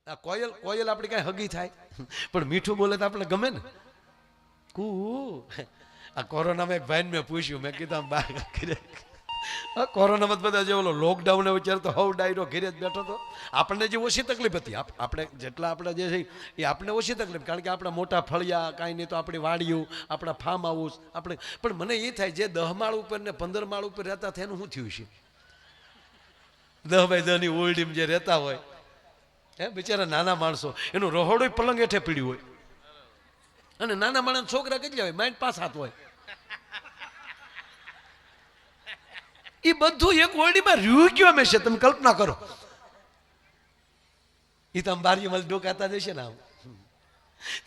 આ કોયલ કોયલ આપણે કઈ હગી થાય પણ મીઠું બોલે તો આપણે ગમે ને. કુ આ કોરોનામાં એક ભાઈને મેં પૂછ્યું, મેં કીધું બહાર કોરોનામાં બધા જે ઓલો લોકડાઉન વિચાર તો હવ ડાયરો ઘેરે જ બેઠો હતો. આપણને જે ઓછી તકલીફ હતી, આપણે જેટલા આપણા જે છે એ આપણને ઓછી તકલીફ, કારણ કે આપણા મોટા ફળિયા કાંઈ નહીં તો આપણી વાડીઓ, આપણા ફાર્મ હાઉસ આપણે. પણ મને એ થાય જે 10 માળ ઉપર ને 15 માળ ઉપર રહેતા થાય એનું શું થયું છે? 10 બાય 10 ની ઓરડીમાં જે રહેતા હોય હે બિચારા નાના માણસો, એનું રહોડું પલંગ હેઠે પીડ્યું હોય, અને નાના માણસ છોકરા કેટલા હોય, માઇન્ડ 5-7 હોય. એ બધું એક ઓરડીમાં રહ્યું ક્યો હંમેશા, તમે કલ્પના કરો. એ તમે બારીમાં ડોકાતા જશે ને આમ.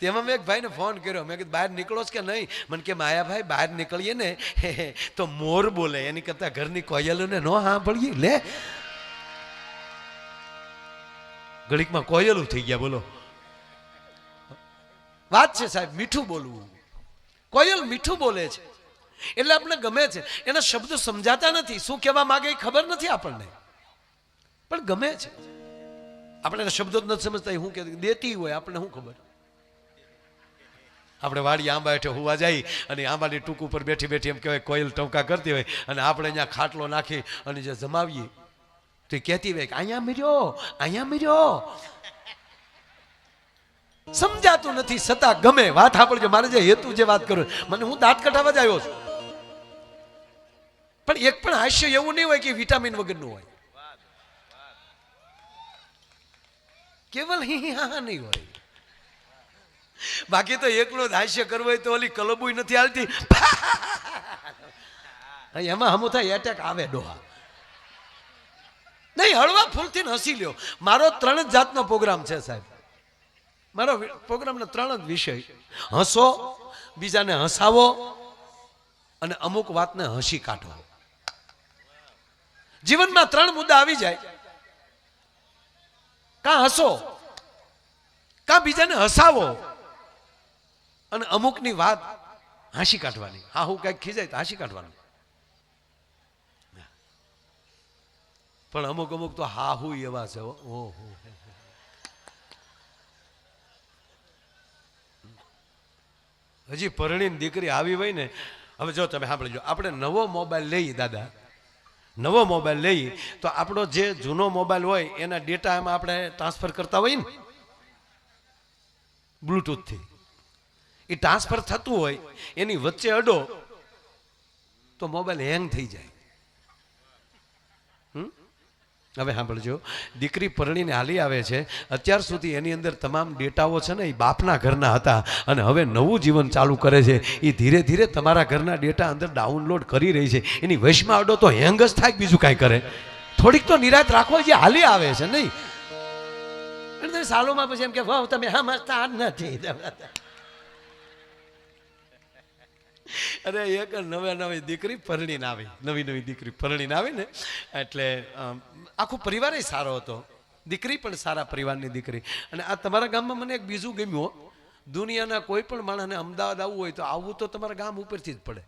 તેમાં મેં એક ભાઈને ફોન કર્યો, મેં કીધું બહાર નીકળો કે નહીં? મને કે માયાભાઈ બહાર નીકળીએ ને તો મોર બોલે, એની કરતા ઘરની કોયલોને ન સાંભળીએ. લે ઘડીકમાં કોયલું થઈ ગયા. બોલો વાત છે સાહેબ, મીઠું બોલવું. કોયલ મીઠું બોલે છે એટલે આપણે ગમે છે. એના શબ્દો સમજાતા નથી, શું કહેવા માંગે એ ખબર નથી આપણને, પણ ગમે છે. આપણે એના શબ્દો જ નથી સમજતા, શું કે દેતી હોય આપણને શું ખબર. આપણે વાડી આંબા હેઠે હોવા જાય અને આંબાની ટૂંક ઉપર બેઠી બેઠી એમ કહેવાય કોયલ ટંકા કરતી હોય, અને આપણે અહીંયા ખાટલો નાખી અને જે જમાવીએ તો કહેતી હોય કે અહીંયા mirયો, અહીંયા mirયો. સમજાતું નથી છતાં ગમે. વાત સાંભળજો, મારે જે હેતુ જે વાત કરું, મને હું દાંત કઢાવવા જ આવ્યો છું, પણ એક પણ હાસ્ય એવું નહીં હોય કે વિટામિન વગરનું હોય. કેવલ હી હા નહીં હોય. બાકી તો એકલો જ હાસ્ય કરવું હોય તો ઓલી કલબુય નથી હાલતી. એમાં હમું થાય એટેક આવે ડોહા. નહીં, હળવા ફૂલથી હસી લ્યો. મારો 3 જ જાતનો પ્રોગ્રામ છે સાહેબ. મારો પ્રોગ્રામનો 3 જ વિષય: હસો, બીજાને હસાવો, અને અમુક વાતને હસી કાઢો. જીવનમાં 3 મુદ્દા આવી જાય: કાં હસો, કાં બીજાને હસાવો, અને અમુકની વાત હાંસી કાઢવાની. હા હું કઈક ખીજાય તો હાંસી કાઢવાનું. પણ અમુક અમુક તો હા હું એવા છે. ઓહો, હજી પરણીની દીકરી આવી હોય ને. હવે જો તમે સાંભળજો, આપણે નવો મોબાઈલ લઈએ દાદા, નવો મોબાઈલ લઈએ તો આપણો જે જૂનો મોબાઈલ હોય એના ડેટા એમાં આપણે ટ્રાન્સફર કરતા હોય ને બ્લૂટૂથથી. એ ટ્રાન્સફર થતું હોય, એની વચ્ચે અડો તો મોબાઈલ હેંગ થઈ જાય. હવે સાંભળજો, દીકરી પરણીને હાલી આવે છે, અત્યાર સુધી એની અંદર તમામ ડેટાઓ છે ને એ બાપના ઘરના હતા, અને હવે નવું જીવન ચાલુ કરે છે. એ ધીરે ધીરે તમારા ઘરના ડેટા અંદર ડાઉનલોડ કરી રહી છે. એની વશમાં અડો તો હેંગ જ થાય, બીજું કાંઈ કરે. થોડીક તો નિરાત રાખો, જે હાલી આવે છે નહીં. તમે સાલોમાં પછી એમ કે વાહ તમે સમજતા નથી. અરે એક નવી દીકરી પરણીને આવી, નવી દીકરી પરણીને આવી ને એટલે આખો પરિવાર સારો હતો, દીકરી પણ સારા પરિવારની દીકરી. અને આ તમારા ગામમાં મને એક બીજું ગમ્યું, દુનિયાના કોઈ પણ માણસને અમદાવાદ આવવું હોય તો આવવું તો તમારા ગામ ઉપરથી જ પડે.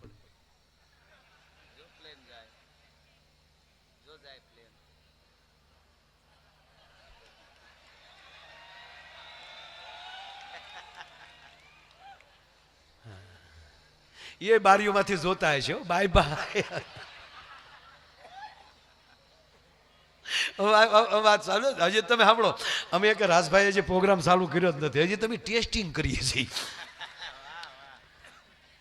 એ બારીઓમાંથી જોતા હશે. Bye bye. વાત ચાલુ. હજી તમે સાંભળો, અમે એક રાજભાઈએ જે પ્રોગ્રામ ચાલુ કર્યો જ નથી, હજી તમે ટેસ્ટિંગ કરીએ છીએ.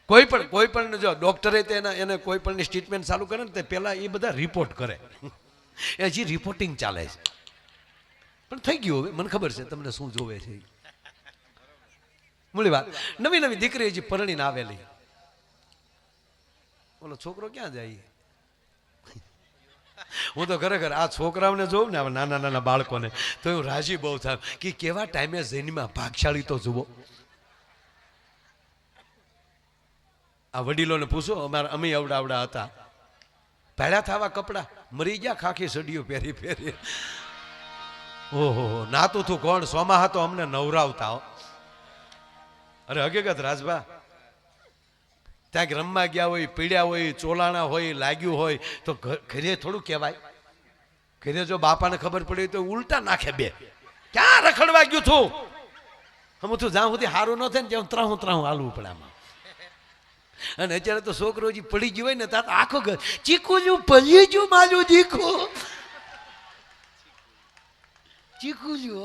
કોઈ પણ જો ડોક્ટરે એને કોઈ પણ ટ્રીટમેન્ટ ચાલુ કરે ને તે પહેલા એ બધા રિપોર્ટ કરે. એ હજી રિપોર્ટિંગ ચાલે છે, પણ થઈ ગયું હવે. મને ખબર છે તમને શું જોવે છે. મૂળી વાત, નવી દીકરી હજી પરણીને આવેલી. ઓલો છોકરો ક્યાં જાય? હું તો ખરેખર આ છોકરાઓને જોઉં ને, નાના બાળકોને, તો હું રાજી બહુ થાવ કે કેવા ટાઈમે જન્મ્યા, ભાગશાળી તો જુઓ. આ વડીલોને પૂછો, અમે અવડા હતા, ભેળા થવા કપડા મરી ગયા, ખાખી સડીઓ પહેરી. ઓહો, નાતું તું કોણ? સોમાહા તો અમને નવરાવતા હો. અરે હકીકત રાજભા, ત્યાં રમવા ગયા હોય, પીડ્યા હોય, ચોલાણા હોય, લાગ્યું હોય તો ઘરે થોડું કહેવાય. ઘરે જો બાપાને ખબર પડી તો ઉલટા નાખે બે. ક્યાં રખડવા ગયું છું? હમ તું જ્યાં સુધી સારું ન થાય ને ત્યાં ત્રાહું હાલવું પડે આમાં. અને અત્યારે તો છોકરો જે પડી ગયો હોય ને ત્યાં આખો ઘર ચીકુ જો પડી જો માલું ચીકુ જો.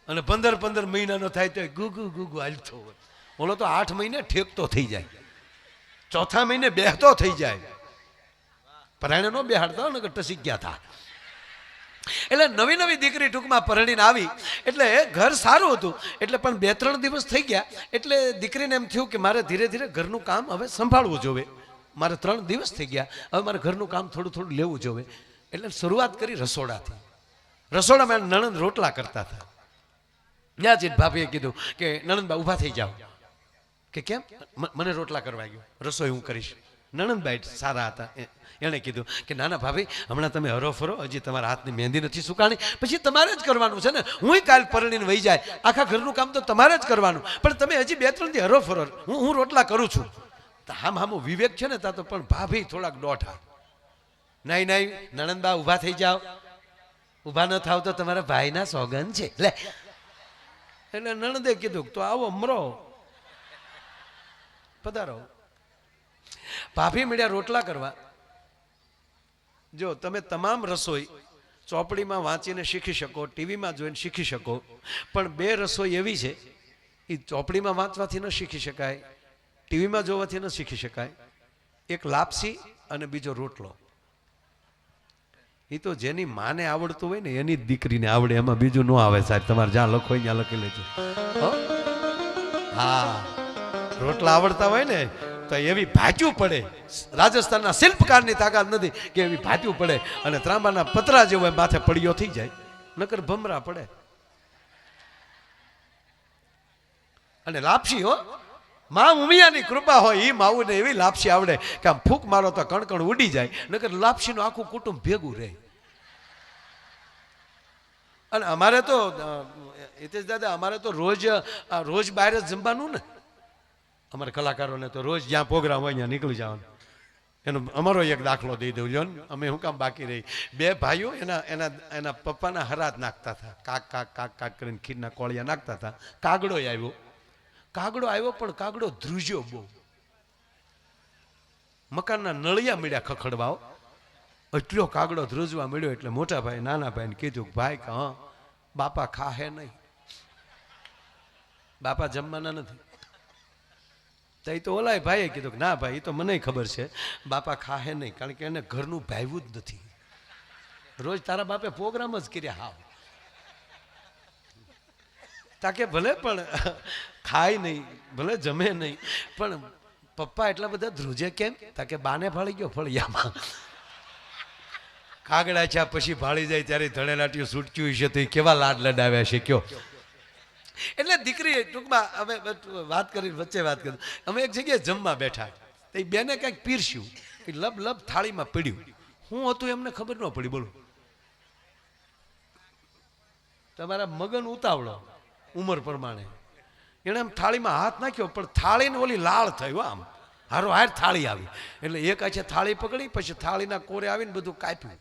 અને 15 મહિનાનો થાય તો ગુગુ હાલતો હોય. ઓલો તો 8 મહિને ઠેકતો થઈ જાય, ચોથા મહિને બેહતો થઈ જાય. પરાણે નો બેહાડતા ને ટસી ગયા હતા. એટલે નવી દીકરી ટૂંકમાં પરણીને આવી એટલે ઘર સારું હતું. એટલે પણ 2-3 દિવસ થઈ ગયા એટલે દીકરીને એમ થયું કે મારે ધીરે ધીરે ઘરનું કામ હવે સંભાળવું જોવે. મારે 3 દિવસ થઈ ગયા, હવે મારે ઘરનું કામ થોડું લેવું જોવે. એટલે શરૂઆત કરી રસોડાથી. રસોડામાં નણંદ રોટલા કરતા હતા. ત્યાં જ ભાભીએ કીધું કે નણંદબા ઊભા થઈ જાઓ. કે કેમ? મને રોટલા કરવા ગયો, રસોઈ હું કરીશ. નણંદબાઈ સારા હતા, એણે કીધું કે નાના ભાભી હમણાં તમે હરો ફરો, હજી તમારા હાથની મહેંદી નથી સુકાણી, પછી તમારે જ કરવાનું છે ને. હું કાલ પરણીને વહી જાય, આખા ઘરનું કામ તો તમારે જ કરવાનું, પણ તમે હજી 2-3 દી હરો ફરો, હું રોટલા કરું છું. હામું વિવેક છે ને તા તો, પણ ભાભી થોડાક દોઢા. નહીં નણંદબા ઊભા થઈ જાઓ, ઊભા ન થાવ તો તમારા ભાઈના સોગન છે. લે એટલે નણંદે કીધું તો આવો મરો પધારો. ભાભી મળ્યા રોટલા કરવા. જો તમે તમામ રસોઈ ચોપડીમાં વાંચીને શીખી શકો, ટીવીમાં જોઈને શીખી શકો, પણ 2 રસોઈ એવી છે એ ચોપડીમાં વાંચવાથી ન શીખી શકાય, ટીવીમાં જોવાથી ન શીખી શકાય. એક લાપસી અને બીજો રોટલો. એ તો જેની માને આવડતું હોય ને એની જ દીકરીને આવડે, એમાં બીજું ન આવે સાહેબ. તમારે જ્યાં લખો હોય ત્યાં લખી લેજો. હા, રોટલા આવડતા હોય ને તો એવી ભાજવું પડે. રાજસ્થાનના શિલ્પકારની તાકાત નથી કે એવી ભાજવું પડે અને ત્રાંબાના પતરા જેવો માથે પડ્યો થઈ જાય, નકર ભમરા પડે. અને લાપસી હો, મા ઉમિયાની કૃપા હોય એ માવુને એવી લાપસી આવડે કે આમ ફૂંક મારો તો કણકણ ઉડી જાય, નકર લાપસીનું આખું કુટુંબ ભેગું રહે. અને અમારે તો હિતેશ દાદા, અમારે તો રોજ બહાર જ જમવાનું ને. અમારા કલાકારોને તો રોજ જ્યાં પ્રોગ્રામ હોય ત્યાં નીકળી જવાનું. એનો અમારો એક દાખલો દઈ દઉં જો ને. અમે શું કામ બાકી રહી, 2 ભાઈઓ એના પપ્પાના હરાત નાખતા હતા. કાક કરીને ખીરના કોળિયા નાખતા હતા. કાગડો આવ્યો પણ કાગડો ધ્રુજ્યો બહુ. મકાનના નળિયા મળ્યા ખખડવાઓ. એટલો કાગડો ધ્રુજવા મળ્યો એટલે મોટા ભાઈ નાના ભાઈને કીધું ભાઈ કે હા બાપા ખાહે નહીં, બાપા જમવાના નથી. તો ઓલા ભાઈએ કીધું કે ના ભાઈ એ તો મને ખબર છે, બાપા ખાહે નહીં, કારણ કે એને ઘરનું ભાવ્યું જ નથી. રોજ તારા બાપે પ્રોગ્રામ જ કર્યા. હાવ તાકે ભલે પણ ખાય નહીં, ભલે જમે નહીં, પણ પપ્પા એટલા બધા ધ્રુજે કેમ? તાકે બાને ફાળી ગયો ફળિયામાં. કાગડા છે પછી ભાળી જાય ત્યારે ધણેલાટીઓ છૂટક્યું છે તો એ કેવા લાડ લડાવ્યા છે કયો. એટલે દીકરી ટૂંકમાં અમે વાત કરી, વચ્ચે વાત કરી. અમે એક જગ્યાએ જમવા બેઠા, તો એ બેને કંઈક પીરસ્યું, લબ થાળીમાં પડ્યું. હું હતું એમને ખબર ન પડી. બોલો, તમારા મગન ઉતાવળો ઉંમર પ્રમાણે એને આમ થાળીમાં હાથ નાખ્યો, પણ થાળીને ઓલી લાળ થયું, આમ હારો હાર થાળી આવી. એટલે એક આછે થાળી પકડી, પછી થાળીના કોરે આવીને બધું કાપ્યું.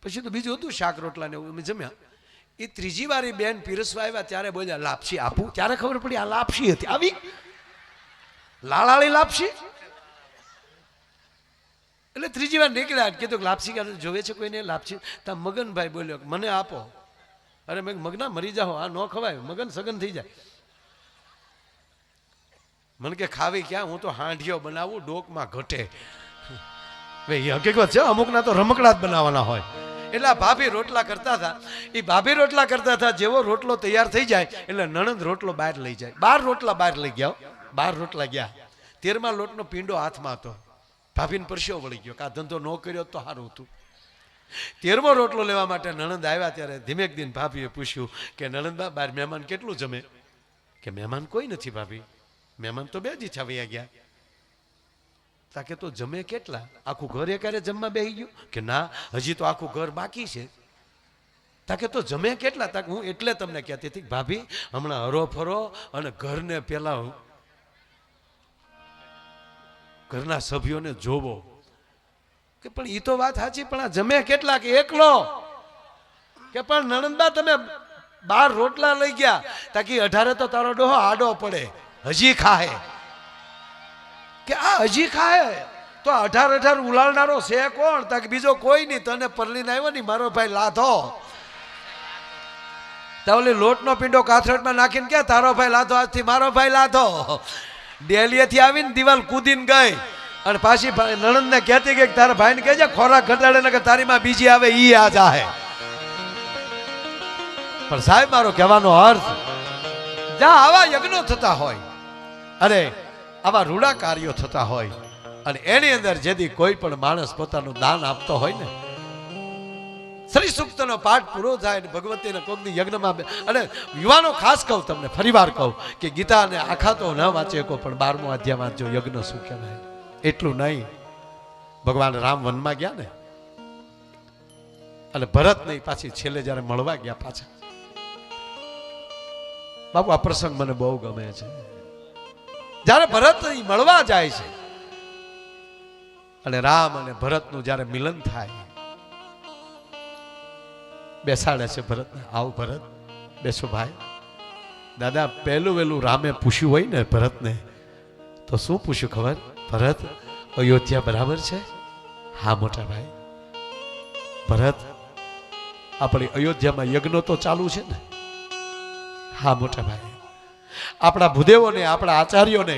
પછી તો બીજું હતું શાક રોટલા ને એવું અમે જમ્યા. એ 3જી વાર બેન પીરસવા આવ્યા ત્યારે બોલ્યા લાપસી આપું. ત્યારે ખબર પડી આ લાપસી હતી, આવી લાળાળી લાપસી. એટલે 3જી વાર નીકળ્યા, કીધું લાપસી જોવે છે કોઈને લાપસી? તા મગનભાઈ બોલ્યો મને આપો. અરે મેં મગના મરી જાઓ, આ ન ખવાય, મગન સગન થઈ જાય. મને કે ખાવી ક્યાં, હું તો હાંડિયો બનાવું, ડોકમાં ઘટે. ભાઈ એ હકીકત છે, અમુકના તો રમકડા જ બનાવવાના હોય. એટલે આ ભાભી રોટલા કરતા હતા. એ ભાભી રોટલા કરતા હતા, જેવો રોટલો તૈયાર થઈ જાય એટલે નણંદ રોટલો બહાર લઈ જાય. 12 રોટલા બહાર લઈ ગયા, 12 રોટલા ગયા. 13મા લોટનો પીંડો હાથમાં હતો. ભાભીને પરસ્યો વળી ગયો કે આ ધંધો ન કર્યો તો સારું હતું. 13મો રોટલો લેવા માટે નણંદ આવ્યા ત્યારે ધીમેક દિન ભાભીએ પૂછ્યું કે નણંદબા બહાર મહેમાન કેટલું જમે? કે મહેમાન કોઈ નથી ભાભી, મહેમાન તો 2 જ છાવ્યા ગયા. તાકે તો જમે કેટલા? આખું ઘર એકારે જમવા બેસી ગયું? કે ના, હજી તો આખું ઘર બાકી છે. તાકે તો જમે કેટલા? તાકે હું એટલે તમને કહેતી હતી ભાભી હમણાં હરો ફરો અને ઘરને પેલા ઘરના સભ્યોને જોવો. કે પણ એ તો વાત સાચી, પણ આ જમે કેટલા? કે એકલો. કે પણ નણંદબા તમે 12 રોટલા લઈ ગયા, તાકી 18 તો તારો ડોહો આડો પડે, હજી ખાહે. કે આ હજી ખાહે તો 18 ઉલાળનારો છે કોણ? તાકે બીજો કોઈ નહીં, તને પરલીને આવ્યો ને મારો ભાઈ લાધો. તાવલી લોટનો પીંડો કાથરટમાં નાખીને કે તારો ભાઈ લાધો, આજથી મારો ભાઈ લાધો. ડેલીએથી આવીને દિવાલ કૂદીને ગઈ અને પાછી નણંદને કહેતી કે તારા ભાઈને કહેજે ખોરાક ઘટાડે ને કે તારી માં બીજી આવે ઈ આ જાહે. પણ સાહેબ મારો કહેવાનો અર્થ, જ્યાં આવા યજ્ઞો થતા હોય અને આવા રૂડા કાર્યો થતા હોય અને એની અંદર જેથી કોઈ પણ માણસ પોતાનું દાન આપતો હોય ને, શ્રી સૂક્તનો પાઠ પૂરો થાય ને ભગવતીના કોકની યજ્ઞમાં, અને યુવાનો ખાસ કહું તમને, ફરીવાર કહું કે ગીતાને આખા તો ન વાંચે કો, પણ 12મો અધ્યાય વાંચજો. યજ્ઞ શું કહેવાય એટલું નહીં. ભગવાન રામ વનમાં ગયા ને, અને ભરત નહીં, પાછી છેલ્લે જયારે મળવા ગયા પાછા, બાપુ આ પ્રસંગ મને બહુ ગમે છે. જયારે ભરત મળવા જાય છે અને રામ અને ભરતનું જયારે મિલન થાય, બેસાડે છે ભરતને, આવ ભરત બેસો ભાઈ. દાદા પહેલું વહેલું રામે પૂછ્યું હોય ને ભરતને, તો શું પૂછ્યું ખબર? ભરત અયોધ્યા બરાબર છે? હા મોટા ભાઈ. ભરત આપણી અયોધ્યામાં યજ્ઞ તો ચાલુ છે ને? હા મોટા ભાઈ. આપણા ભૂદેવોને, આપણા આચાર્યોને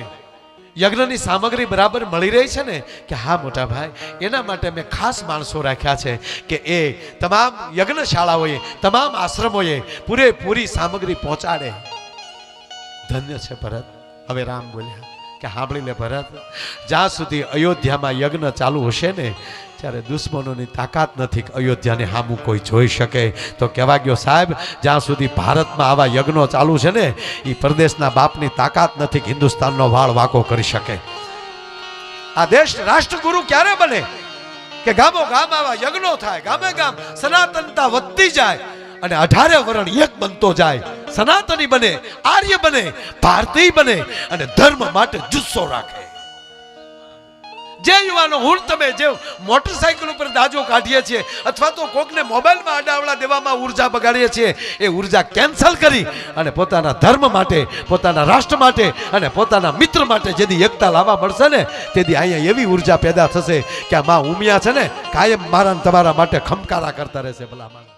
યજ્ઞની સામગ્રી બરાબર મળી રહી છે ને? કે હા મોટા ભાઈ. એના માટે મેં ખાસ માણસો રાખ્યા છે કે એ તમામ યજ્ઞશાળાઓએ, તમામ આશ્રમોએ પૂરેપૂરી સામગ્રી પહોંચાડે. ધન્ય છે ભરત. હવે રામ બોલ્યા કે સાંભળી લે ભરત, જ્યાં સુધી અયોધ્યામાં યજ્ઞ ચાલુ હશે ને, ત્યારે દુશ્મનોની તાકાત નથી કે અયોધ્યાને સામું કોઈ જોઈ શકે. તો કહેવા ગયો સાહેબ, જ્યાં સુધી ભારતમાં આવા યજ્ઞો ચાલુ છે ને, એ પરદેશના બાપની તાકાત નથી કે હિન્દુસ્તાનનો વાળ વાંકો કરી શકે. આ દેશ રાષ્ટ્રગુરુ ક્યારે બને? કે ગામો ગામ આવા યજ્ઞો થાય, ગામે ગામ સનાતનતા વધતી જાય અને 18 વરણ એક બનતો જાય, સનાતની બને, આર્ય બને, ભારતીય બને અને ધર્મ માટે જુસ્સો રાખે. જે યુવાનો હું તમે જે મોટરસાઇકલ ઉપર દાજો કાઢીએ છીએ અથવા તો કોકને મોબાઈલમાં અડાવડા દેવામાં ઉર્જા બગાડીએ છીએ, એ ઉર્જા કેન્સલ કરી અને પોતાના ધર્મ માટે, પોતાના રાષ્ટ્ર માટે અને પોતાના મિત્ર માટે જેથી એકતા લાવવા મળશે ને, તેથી અહીંયા એવી ઉર્જા પેદા થશે કે આ માં ઉમિયા છે ને કાયમ મારા તમારા માટે ખમકારા કરતા રહેશે. ભલા માણસ.